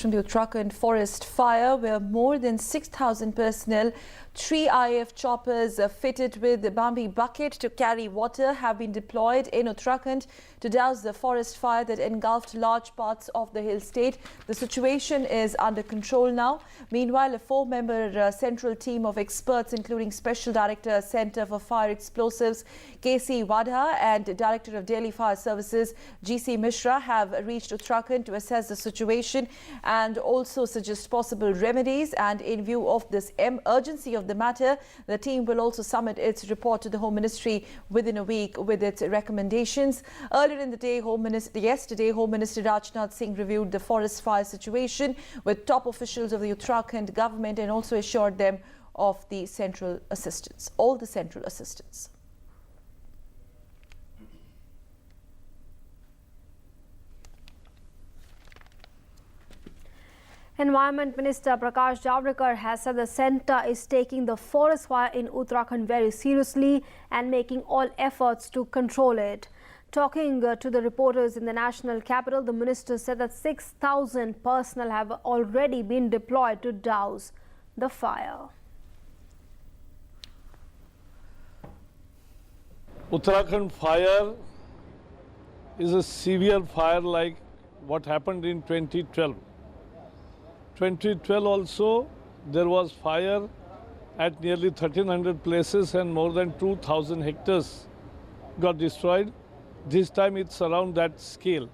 latest from the Uttarakhand forest fire, where more than 6,000 personnel, 3 IF choppers fitted with the Bambi bucket to carry water have been deployed in Uttarakhand to douse the forest fire that engulfed large parts of the hill state. The situation is under control now. Meanwhile, a 4-member central team of experts, including Special Director, Centre for Fire Explosives, KC Wadha, and Director of Daily Fire Services, GC Misra, have reached Uttarakhand to assess the situation and also suggest possible remedies. And in view of this urgency of the matter, the team will also submit its report to the Home Ministry within a week with its recommendations. Earlier in the day, yesterday, Home Minister Rajnath Singh reviewed the forest fire situation with top officials of the Uttarakhand government and also assured them of the central assistance, all the central assistance. Environment Minister Prakash Javadekar has said the centre is taking the forest fire in Uttarakhand very seriously and making all efforts to control it. Talking to the reporters in the national capital, the minister said that 6,000 personnel have already been deployed to douse the fire. Uttarakhand fire is a severe fire like what happened in 2012. 2012 also there was fire at nearly 1,300 places and more than 2,000 hectares got destroyed. This time it's around that scale.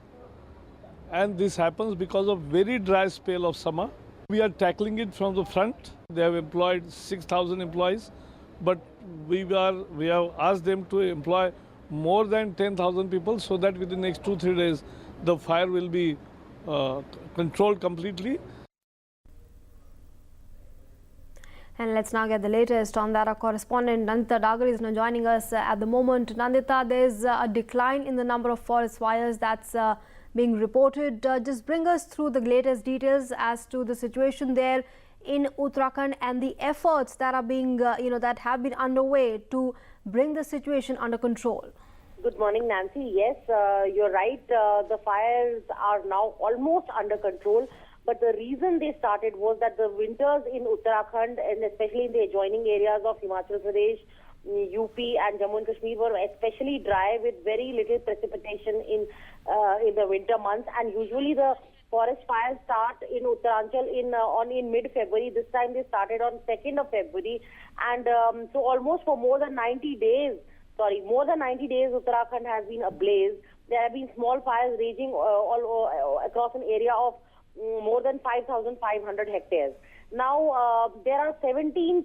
And this happens because of very dry spell of summer. We are tackling it from the front. They have employed 6,000 employees, but we have asked them to employ more than 10,000 people so that within the next 2-3 days the fire will be controlled completely. And let's now get the latest on that. Our correspondent Nandita Dagar is now joining us at the moment. Nandita, there's a decline in the number of forest fires that's being reported. Just bring us through the latest details as to the situation there in Uttarakhand and the efforts that are being, that have been underway to bring the situation under control. Good morning, Nancy. Yes, you're right. The fires are now almost under control. But the reason they started was that the winters in Uttarakhand and especially in the adjoining areas of Himachal Pradesh, UP and Jammu and Kashmir were especially dry with very little precipitation in the winter months. And usually the forest fires start in Uttaranchal in mid-February. This time they started on 2nd of February. And so almost for more than 90 days, Uttarakhand has been ablaze. There have been small fires raging all across an area of more than 5,500 hectares. Now, there are 17,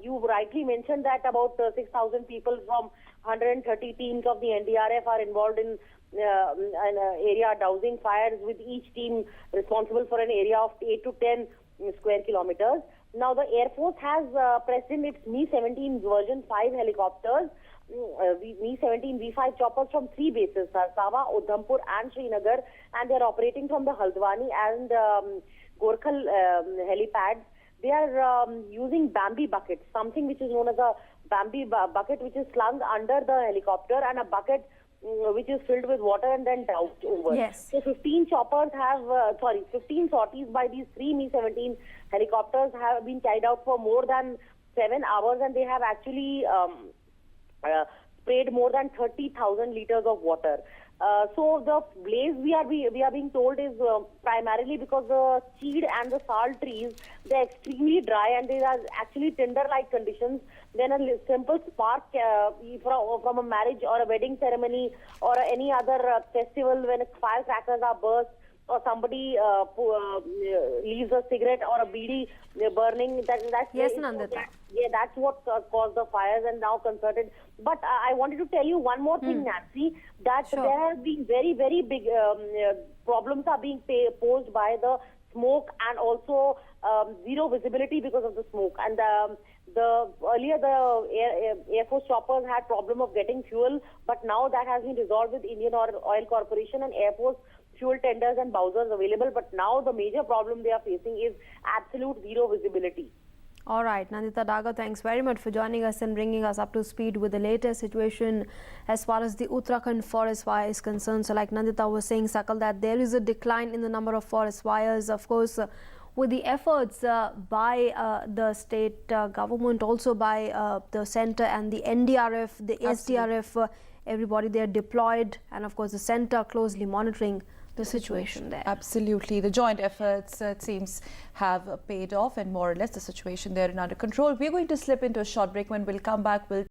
you rightly mentioned that about 6,000 people from 130 teams of the NDRF are involved in area dousing fires, with each team responsible for an area of 8 to 10 square kilometers. Now, the Air Force has pressed in its Mi-17 version 5 helicopters, Mi-17 V5 choppers from 3 bases, Sarsawa, Udhampur and Srinagar, and they are operating from the Haldwani and Gorkhal helipads. They are using Bambi buckets, something which is known as a Bambi bucket, which is slung under the helicopter, and a bucket which is filled with water and then doused over. Yes. So 15 sorties by these 3 Mi-17 helicopters have been carried out for more than 7 hours, and they have actually sprayed more than 30,000 liters of water. So the blaze we are being told is primarily because the cheed and the sal trees, they're extremely dry and they are actually tinder-like conditions. Then a simple spark from a marriage or a wedding ceremony or any other festival, when firecrackers are burst or somebody leaves a cigarette or a beedi burning, that's yes, Nandita. That's what caused the fires and now concerted. But I wanted to tell you one more thing, Nancy, that Sure. there have been very, very big problems are being posed by the smoke and also zero visibility because of the smoke. And earlier the Air Force choppers had problem of getting fuel, but now that has been resolved with Indian Oil Corporation and Air Force fuel tenders and bowsers available. But now the major problem they are facing is absolute zero visibility. All right, Nandita Daga, thanks very much for joining us and bringing us up to speed with the latest situation as far as the Uttarakhand forest fire is concerned. So like Nandita was saying, Sakal, that there is a decline in the number of forest fires. Of course, with the efforts by the state government, also by the centre and the NDRF, the SDRF, everybody there deployed, and of course the centre closely monitoring the situation there. Absolutely. The joint efforts, it seems, have paid off, and more or less the situation there is under control. We're going to slip into a short break. When we'll come back, we'll